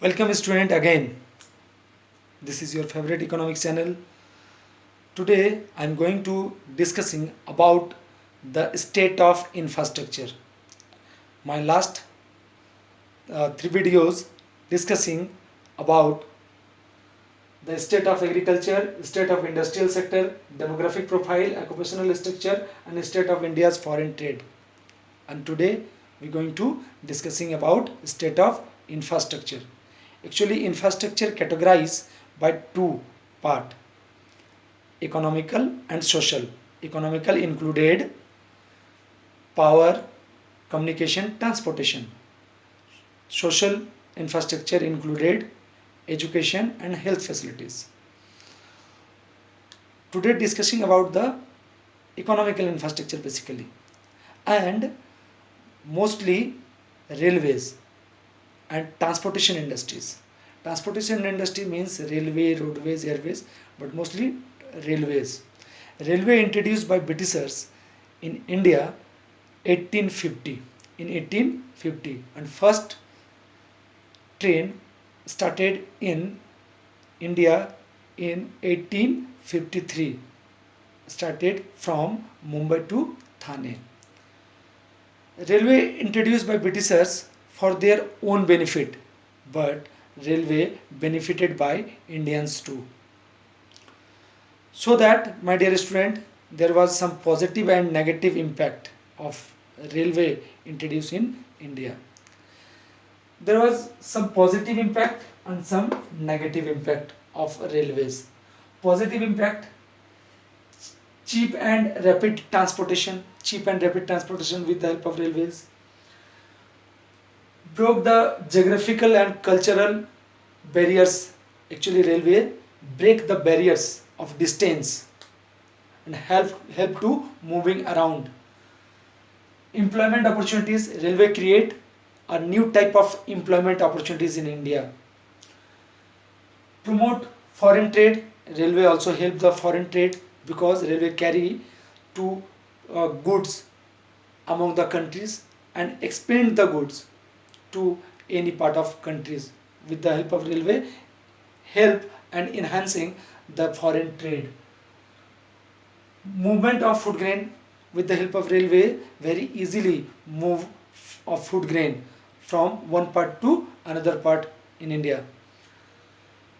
Welcome student again. This is your favorite economics channel. Today I am going to discussing about the state of infrastructure. My last three videos discussing about the state of agriculture, state of industrial sector, demographic profile, occupational structure and state of India's foreign trade. And today we are going to discussing about state of infrastructure. Actually infrastructure categorized by two part, economical and social. Economical included power, communication, transportation. Social infrastructure included education and health facilities. Today discussing about the economical infrastructure basically, and mostly railways and transportation industries. Transportation industry means railway, roadways, airways, but mostly railways. Railway introduced by Britishers in India 1850. In 1850, and first train started in India in 1853. Started from Mumbai to Thane. Railway introduced by Britishers for their own benefit, but railway benefited by Indians too. So that, my dear student, there was some positive and negative impact of railway introduced in India. There was some positive impact and some negative impact of railways. Positive impact, cheap and rapid transportation with the help of railways, broke the geographical and cultural barriers. Actually railway break the barriers of distance and help to moving around. Employment opportunities, railway create a new type of employment opportunities in India. Promote foreign trade, railway also help the foreign trade because railway carry two goods among the countries and expand the goods to any part of countries. With the help of railway, help and enhancing the foreign trade. Movement of food grain, with the help of railway very easily move of food grain from one part to another part in India.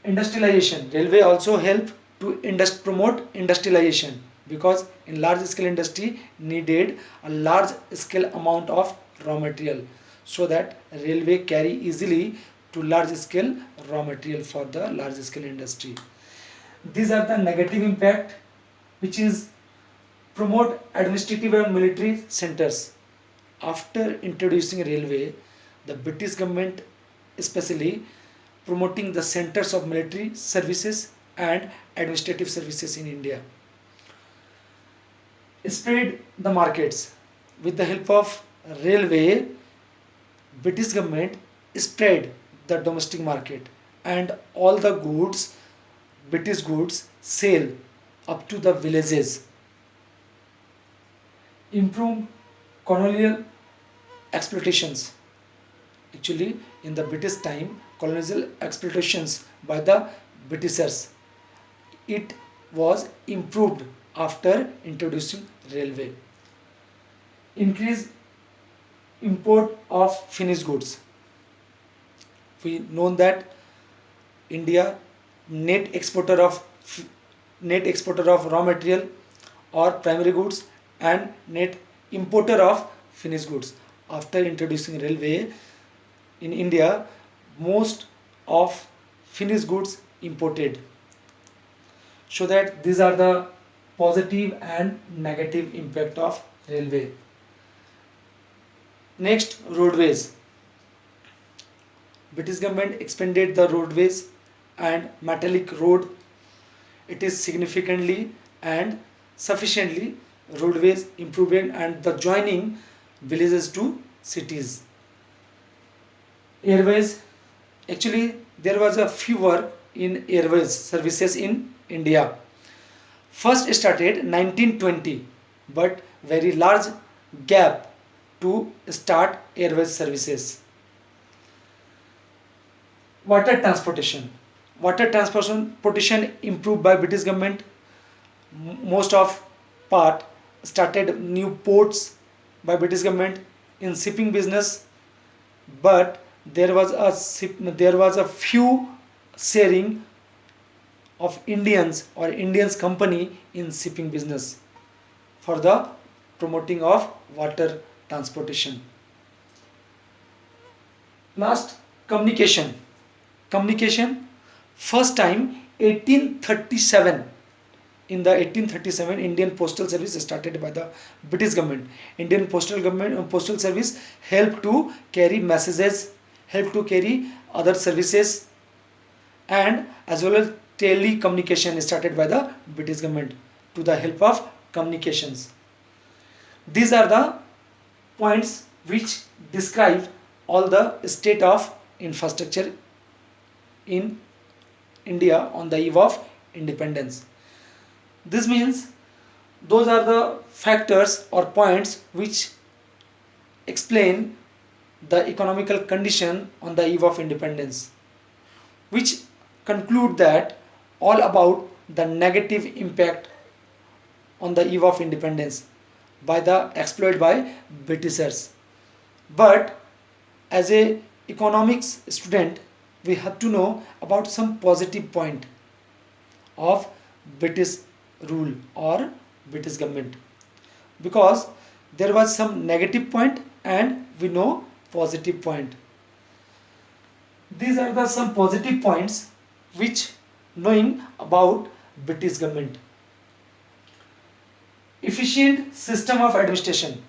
Industrialization, railway also help to promote industrialization because in large scale industry needed a large scale amount of raw material, so that railway carry easily to large scale raw material for the large scale industry. These are the negative impact, which is promote administrative and military centers. After introducing railway, the British government especially promoting the centers of military services and administrative services in India. Spread the markets, with the help of railway, British government spread the domestic market and all the goods, British goods sell up to the villages. Improve colonial exploitations. Actually in the British time, colonial exploitations by the Britishers, it was improved after introducing railway. Increase import of finished goods. We know that India net exporter of raw material or primary goods and net importer of finished goods. After introducing railway in India, most of finished goods imported. So that these are the positive and negative impact of railway. Next, roadways. British government expanded the roadways and metallic road. It is significantly and sufficiently roadways improving and the joining villages to cities. Airways, actually there was a fewer in airways services in India. First started 1920, but very large gap to start airways services. Water transportation. Water transportation improved by British government. Most of part started new ports by British government in shipping business, but there was a few sharing of Indians or Indians company in shipping business for the promoting of water transportation. Last, communication. Communication, first time 1837. In the 1837, Indian Postal Service started by the British government. Indian Postal Service helped to carry messages, helped to carry other services, and as well as telecommunication started by the British government to the help of communications. These are the points which describe all the state of infrastructure in India on the eve of independence. This means those are the factors or points which explain the economical condition on the eve of independence, which conclude that all about the negative impact on the eve of independence by the exploited by Britishers. But as a economics student, we have to know about some positive point of British rule or British government, because there was some negative point and we know positive point. These are the some positive points which knowing about British government. Efficient system of administration.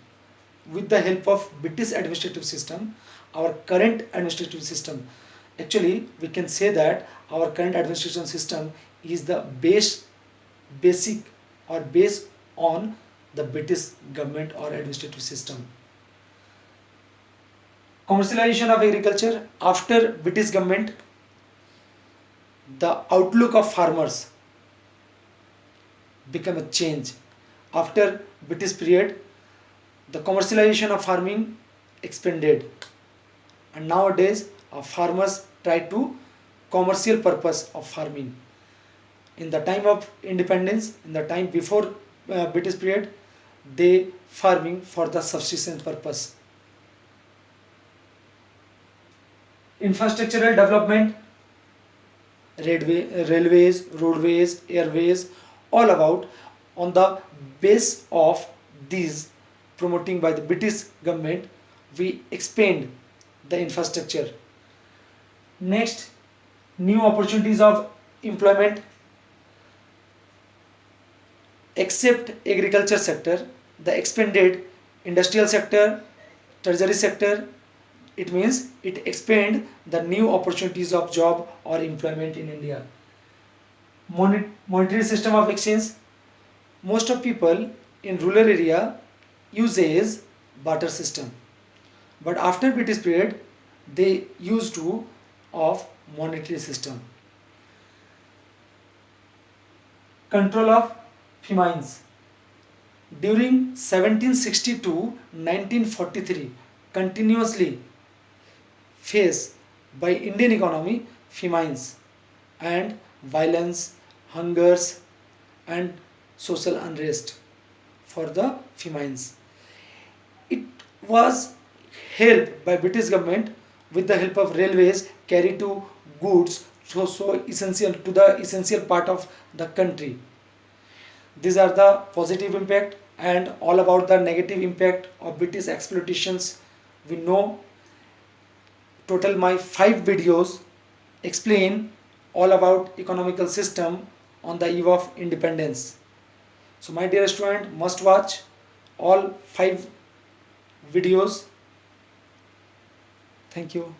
With the help of British administrative system, our current administrative system, actually we can say that our current administration system is the basic or based on the British government or administrative system. Commercialization of agriculture. After British government, the outlook of farmers become a change. After British period, the commercialization of farming expanded, and nowadays farmers try to commercial purpose of farming. In the time of independence, in the time before British period, they farming for the subsistence purpose. Infrastructural development, railways, roadways, airways, all about on the base of these promoting by the British government, we expand the infrastructure. Next, new opportunities of employment. Except agriculture sector, the expanded industrial sector, tertiary sector, it means it expand the new opportunities of job or employment in India. Monetary system of exchange. Most of people in rural area uses barter system, but after British period they used to of monetary system. Control of famines. During 1760 to 1943, continuously faced by Indian economy famines and violence, hungers, and social unrest for the famines. It was helped by British government with the help of railways carry to goods so essential to the essential part of the country. These are the positive impact, and all about the negative impact of British exploitations. We know total my 5 videos explain all about economical system on the eve of independence. So my dear student must watch all 5 videos. Thank you.